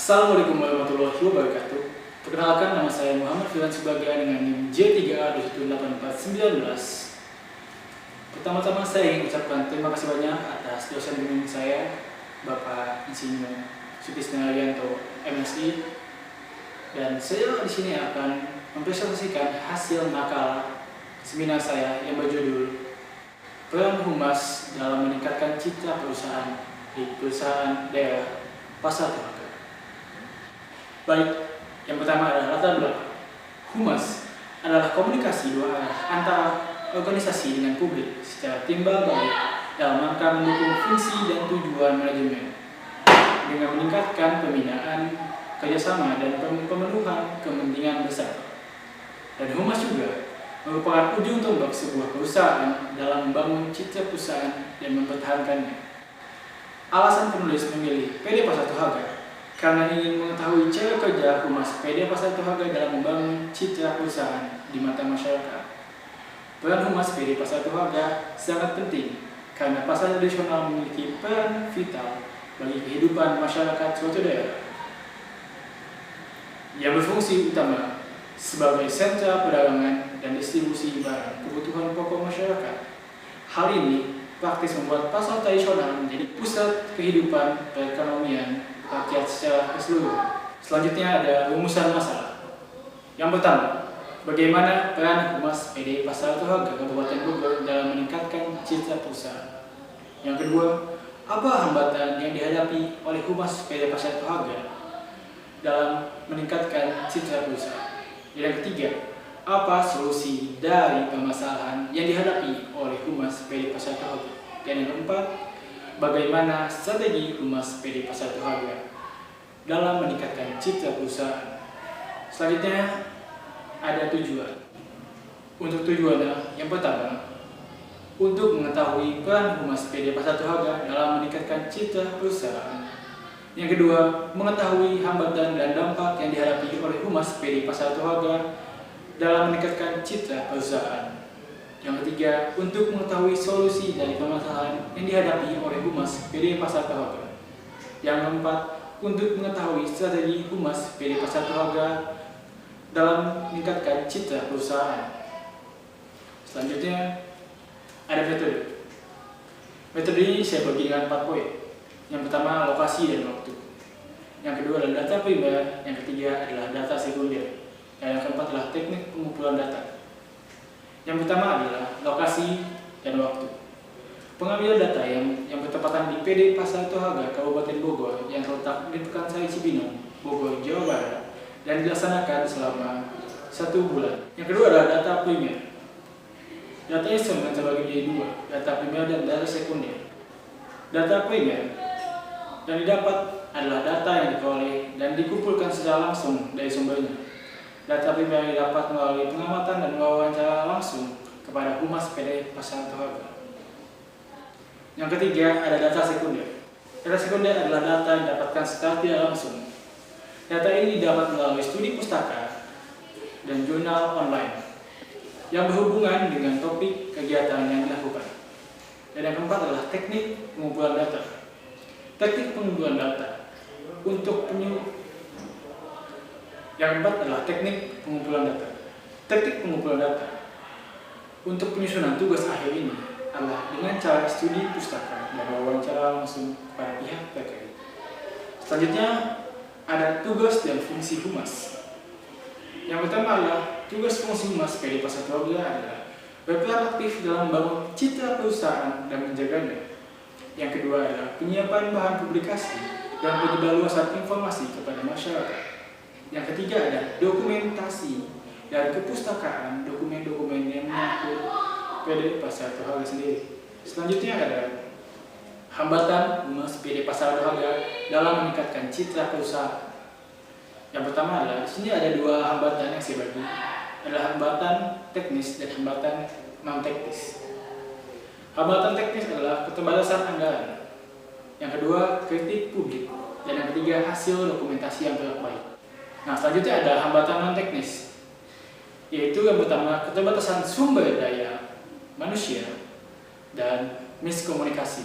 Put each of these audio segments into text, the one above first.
Assalamualaikum warahmatullahi wabarakatuh. Perkenalkan, nama saya Muhammad Firman Subagja dengan NIM J3A21819. Pertama-tama saya ingin ucapkan terima kasih banyak atas dosen bimbing saya, Bapak Insinyur Sutisna Arianto, MSI. Dan saya di sini akan mempresentasikan hasil makalah seminar saya yang berjudul Peran Humas dalam Meningkatkan Citra Perusahaan di Perusahaan Daerah Pasar Tohaga. Baik, yang pertama adalah latar belakang. Humas adalah komunikasi dua arah antara organisasi dengan publik secara timbal balik dalam rangka mendukung fungsi dan tujuan manajemen dengan meningkatkan pembinaan, kerjasama, dan pemenuhan kepentingan besar. Dan humas juga merupakan ujung tombak sebuah perusahaan dalam membangun citra perusahaan dan mempertahankannya. Alasan penulis memilih PD Pasar Tohaga karena ingin mengetahui cara kerja humas PD Pasar Tohaga dalam membangun citra perusahaan di mata masyarakat. Peran humas PD Pasar Tohaga sangat penting karena pasar tradisional memiliki peran vital bagi kehidupan masyarakat suatu daerah yang berfungsi utama sebagai sentra perdagangan dan distribusi barang kebutuhan pokok masyarakat. Hal ini praktis membuat pasar tradisional menjadi pusat kehidupan perekonomian rakyat secara keseluruhan. Selanjutnya ada rumusan masalah. Yang pertama, bagaimana peran humas PD Pasar Tohaga Kabupaten Bogor dalam meningkatkan citra perusahaan? Yang kedua, apa hambatan yang dihadapi oleh humas PD Pasar Tohaga dalam meningkatkan citra perusahaan? Yang ketiga, apa solusi dari permasalahan yang dihadapi oleh humas PD Pasar Tohaga? Dan yang keempat, bagaimana strategi humas PD Pasar Tohaga dalam meningkatkan citra perusahaan? Selanjutnya ada tujuan. Untuk tujuannya, yang pertama, untuk mengetahui peran humas PD Pasar Tohaga dalam meningkatkan citra perusahaan. Yang kedua, mengetahui hambatan dan dampak yang dihadapi oleh humas PD Pasar Tohaga dalam meningkatkan citra perusahaan. Yang ketiga, untuk mengetahui solusi dari permasalahan yang dihadapi oleh humas PD Pasar Tohaga. Yang keempat, untuk mengetahui strategi humas PD Pasar Tohaga dalam meningkatkan citra perusahaan. Selanjutnya, ada metode. Metode ini saya bagi dengan 4 poin. Yang pertama, lokasi dan waktu. Yang kedua adalah data primer. Yang ketiga adalah data sekunder. Dan yang keempat adalah teknik pengumpulan data. Yang pertama adalah lokasi dan waktu. Pengambilan data yang bertepatan di PD Pasar Tohaga Kabupaten Bogor yang terletak di Pekansari Cibinong, Bogor, Jawa Barat, dan dilaksanakan selama 1 bulan. Yang kedua adalah data primer. Data ini terbagi menjadi 2, data primer dan data sekunder. Data primer yang didapat adalah data yang diperoleh dan dikumpulkan secara langsung dari sumbernya. Data primer didapat melalui pengamatan dan wawancara langsung kepada humas PD Pasar Tohaga. Yang ketiga ada data sekunder. Data sekunder adalah data yang didapatkan secara tidak langsung. Data ini didapat melalui studi pustaka dan jurnal online yang berhubungan dengan topik kegiatan yang dilakukan. Dan yang keempat adalah teknik pengumpulan data. Teknik pengumpulan data untuk Yang keempat adalah teknik pengumpulan data. Teknik pengumpulan data untuk penyusunan tugas akhir ini adalah dengan cara studi pustaka dan wawancara langsung kepada pihak terkait. Selanjutnya ada tugas dan fungsi humas. Yang pertama adalah tugas fungsi humas PD Pasar Tohaga adalah berperan aktif dalam membangun citra perusahaan dan menjaganya. Yang kedua adalah penyiapan bahan publikasi dan penyebarluasan informasi kepada masyarakat. Yang ketiga ada dokumentasi dan kepustakaan dokumen-dokumen yang menyangkut PD Pasar Tohaga sendiri. Selanjutnya ada hambatan humas PD Pasar Tohaga dalam meningkatkan citra perusahaan. Yang pertama adalah di sini ada 2 hambatan yang saya bagi, adalah hambatan teknis dan hambatan non teknis. Hambatan teknis adalah keterbatasan anggaran. Yang kedua kritik publik dan yang ketiga hasil dokumentasi yang tidak baik. Nah, selanjutnya ada hambatan non teknis, yaitu yang pertama keterbatasan sumber daya manusia dan miskomunikasi.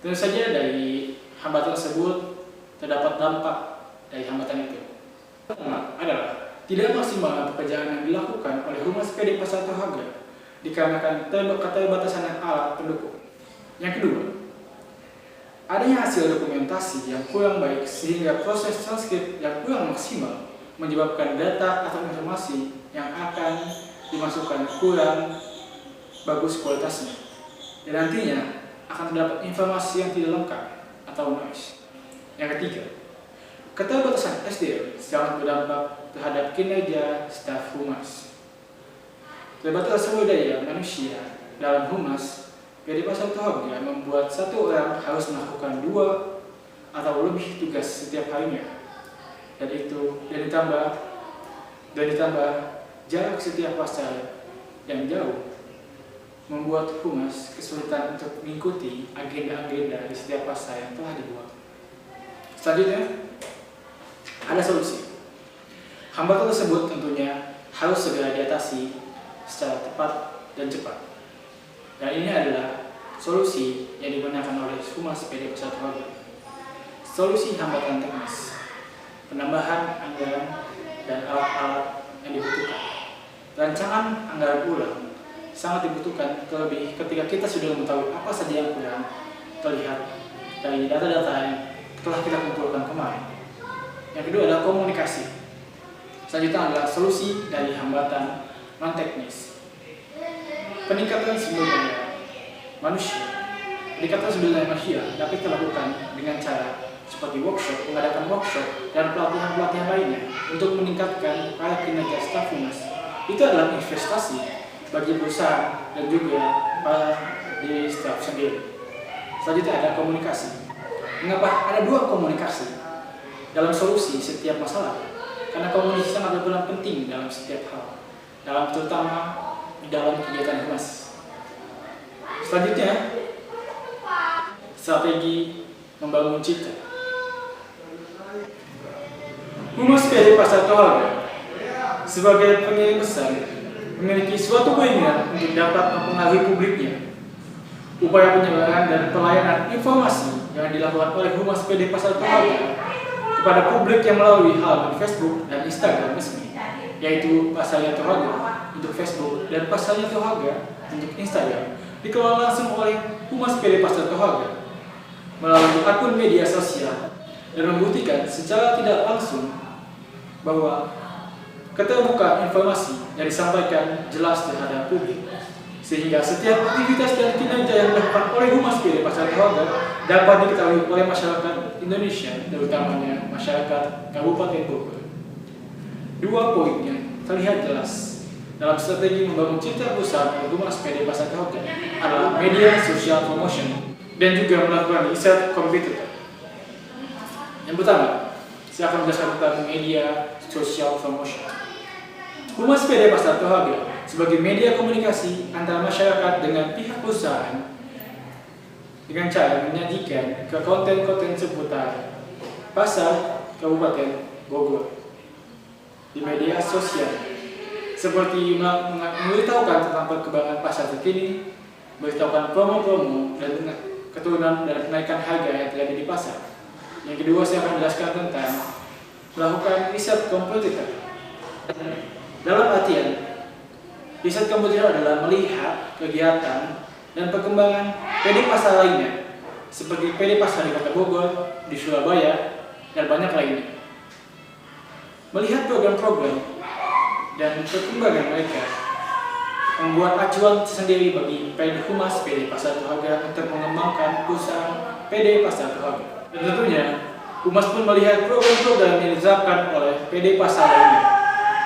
Tentu saja dari hambatan tersebut terdapat dampak dari hambatan itu. Pertama adalah tidak maksimal pekerjaan yang dilakukan oleh Humas PD Pasar Tohaga dikarenakan keterbatasan alat pendukung. Yang kedua, adanya hasil dokumentasi yang kurang baik sehingga proses transkrip yang kurang maksimal menyebabkan data atau informasi yang akan dimasukkan kurang bagus kualitasnya, dan nantinya akan terdapat informasi yang tidak lengkap atau noise. Yang ketiga, keterbatasan SDM sangat berdampak terhadap kinerja staf Humas. Terbatas sumber daya manusia dalam Humas PD Pasar Tohaga membuat satu orang harus melakukan 2 atau lebih tugas setiap harinya, dan ditambah jarak setiap pasar yang jauh membuat Humas kesulitan untuk mengikuti agenda-agenda di setiap pasar yang telah dibuat. Selanjutnya, ada solusi. Hambatan tersebut tentunya harus segera diatasi secara tepat dan cepat. Dan ini adalah solusi yang digunakan oleh Humas PD Pasar Tohaga. Solusi hambatan teknis, penambahan anggaran dan alat-alat yang dibutuhkan. Rancangan anggaran ulang sangat dibutuhkan, terlebih ketika kita sudah mengetahui apa saja yang kurang terlihat dari data-data yang telah kita kumpulkan kemarin. Yang kedua adalah komunikasi. Selanjutnya adalah solusi dari hambatan non-teknis. Peningkatan sumber daya manusia. Peningkatan sumber daya manusia dapat dilakukan dengan cara seperti workshop, mengadakan workshop, dan pelatihan-pelatihan lainnya untuk meningkatkan para kinerja staf Humas. Itu adalah investasi bagi perusahaan dan juga para diri staf sendiri. Selanjutnya ada komunikasi. Mengapa ada 2 komunikasi dalam solusi setiap masalah? Karena komunikasi sangat berperan penting dalam setiap hal, terutama di dalam kegiatan Humas. Selanjutnya, strategi membangun citra. Humas PD Pasar Tohaga sebagai pengirim pesan memiliki suatu keinginan untuk dapat mempengaruhi publiknya. Upaya penyebaran dan pelayanan informasi yang dilakukan oleh Humas PD Pasar Tohaga kepada publik yang melalui halaman Facebook dan Instagram resmi, yaitu Pasarnya Tohaga untuk Facebook dan Pasarnya Tohaga untuk Instagram, dikelola langsung oleh Humas PD Pasar Tohaga melalui akun media sosial dan membuktikan secara tidak langsung bahwa keterbukaan informasi yang disampaikan jelas terhadap publik, sehingga setiap aktivitas dan kinerja yang dilakukan oleh Humas PD Pasar Tohaga dapat diketahui oleh masyarakat Indonesia, terutamanya masyarakat Kabupaten Bogor. 2 poinnya terlihat jelas dalam strategi membangun citra perusahaan oleh Humas PD Pasar Tohaga adalah media social promotion dan juga melakukan riset kompetitor. Yang pertama, saya akan menjelaskan tentang media social promotion. Humas PD Pasar Tohaga sebagai media komunikasi antara masyarakat dengan pihak perusahaan dengan cara menyajikan ke konten-konten seputar pasar Kabupaten Bogor di media sosial, seperti memberitahukan tentang perkembangan pasar terkini, memberitahukan promo-promo dan keturunan dan kenaikan harga yang terjadi di pasar. Yang kedua, saya akan menjelaskan tentang melakukan riset kompetitor. Dalam artian, riset kompetitor adalah melihat kegiatan dan perkembangan PD pasar lainnya, seperti PD pasar di Kota Bogor, di Surabaya, dan banyak lainnya. Melihat program-program dan perkembangan mereka membuat acuan tersendiri bagi Humas PD Pasar Tohaga untuk mengembangkan perusahaan PD Pasar Tohaga. Dan tentunya, Humas pun melihat program-program yang diterapkan oleh PD pasar lainnya.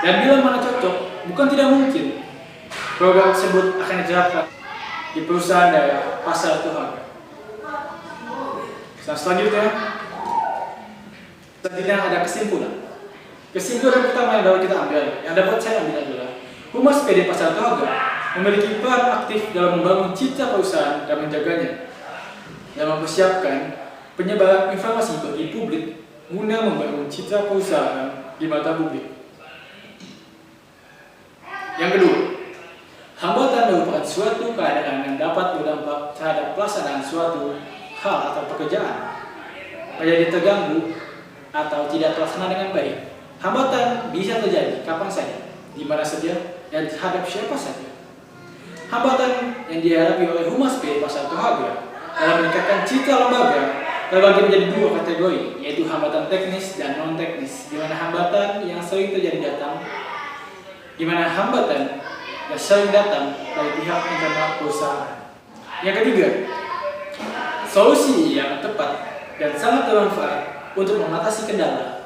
Dan bila mana cocok, bukan tidak mungkin program tersebut akan diterapkan di perusahaan daerah Pasar Tohaga. Selanjutnya ada kesimpulan. Kesimpulan pertama yang dapat kita ambil, yang dapat saya ambil adalah Humas PD Pasar Tohaga memiliki peran aktif dalam membangun citra perusahaan dan menjaganya, dan mempersiapkan penyebaran informasi bagi publik guna membangun citra perusahaan di mata publik. Yang kedua, hambatan merupakan suatu keadaan yang dapat berdampak terhadap pelaksanaan suatu hal atau pekerjaan. menjadi terganggu atau tidak terlaksana dengan baik. Hambatan bisa terjadi kapan saja, di mana saja, dan terhadap siapa saja. Hambatan yang dihadapi oleh Humas PD Pasar Tohaga dalam meningkatkan citra lembaga terbagi menjadi dua kategori, yaitu hambatan teknis dan non-teknis, di mana hambatan yang sering terjadi datang dari pihak internal perusahaan. Yang ketiga, solusi yang tepat dan sangat bermanfaat untuk mengatasi kendala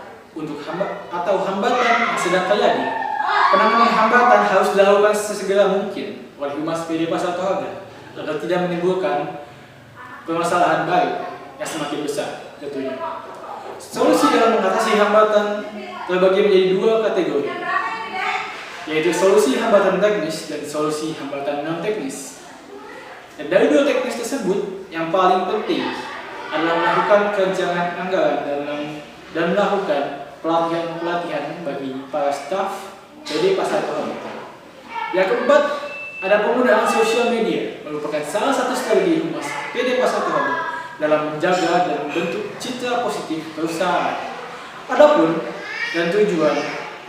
hambatan yang sedang terjadi. Penanganan hambatan harus dilakukan sesegera mungkin oleh Humas PD Pasar Tohaga agar tidak menimbulkan permasalahan baru yang semakin besar tentunya. Solusi dalam mengatasi hambatan terbagi menjadi dua kategori, yaitu solusi hambatan teknis dan solusi hambatan non-teknis. Dan dari dua teknis tersebut, yang paling penting adalah melakukan perencanaan anggaran dan melakukan pelatihan bagi para staf PD Pasar Tohaga. Yang keempat, ada penggunaan sosial media merupakan salah satu strategi Humas PD Pasar Tohaga dalam menjaga dan membentuk citra positif perusahaan. Adapun dan tujuan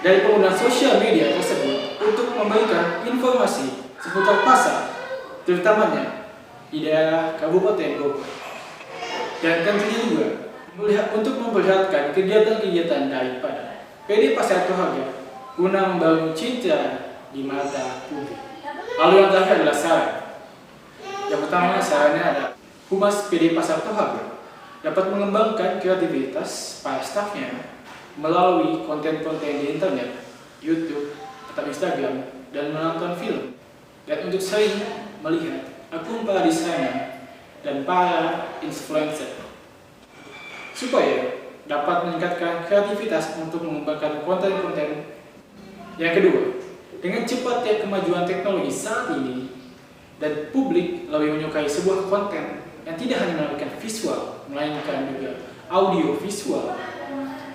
dari penggunaan sosial media tersebut untuk memberikan informasi seputar pasar, terutamanya di daerah Kabupaten Bogor. Dan tentunya juga untuk memperlihatkan kegiatan-kegiatan daripada PD Pasar Tohaga guna membangun citra di mata publik. Lalu yang terakhir adalah saran. Yang pertama, sarannya adalah Humas PD Pasar Tohaga dapat mengembangkan kreativitas para stafnya melalui konten-konten di internet, YouTube, atau Instagram, dan menonton film. Dan untuk sering melihat akun para desainer dan para influencer, supaya dapat meningkatkan kreativitas untuk mengembangkan konten-konten. Yang kedua, dengan cepatnya kemajuan teknologi saat ini dan publik lebih menyukai sebuah konten yang tidak hanya menampilkan visual, melainkan juga audio visual,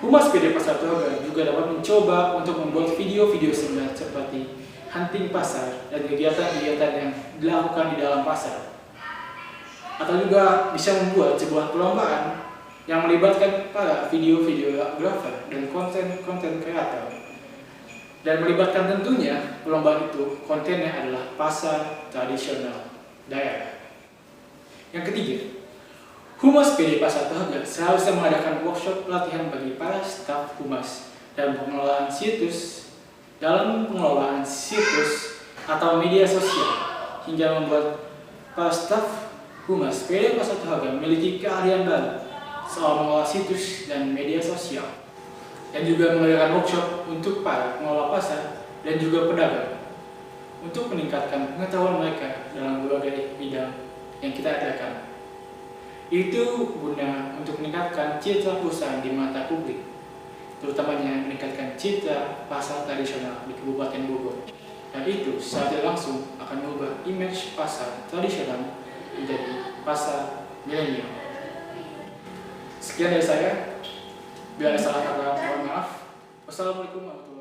Humas PD Pasar Tohaga juga dapat mencoba untuk membuat video-video singkat seperti hunting pasar dan kegiatan-kegiatan yang dilakukan di dalam pasar. Atau juga bisa membuat sebuah perlombaan yang melibatkan para videografer dan konten kreator. Dan melibatkan tentunya perlombaan itu kontennya adalah pasar tradisional daerah. Yang ketiga, Humas PD Pasar Tohaga seharusnya mengadakan workshop pelatihan bagi para staf Humas dalam pengelolaan situs atau media sosial, hingga membuat para staf Humas PD Pasar Tohaga memiliki keahlian baru soal mengelola situs dan media sosial. Dan juga mengadakan workshop untuk para pengelola pasar dan juga pedagang untuk meningkatkan pengetahuan mereka dalam berbagai bidang yang kita adakan. Itu guna untuk meningkatkan citra perusahaan di mata publik, terutamanya meningkatkan citra pasar tradisional di Kabupaten Bogor. Dan itu secara langsung akan mengubah image pasar tradisional menjadi pasar milenial. Sekian dari saya. Bila ada salah kata, mohon maaf. Wassalamualaikum warahmatullahi wabarakatuh.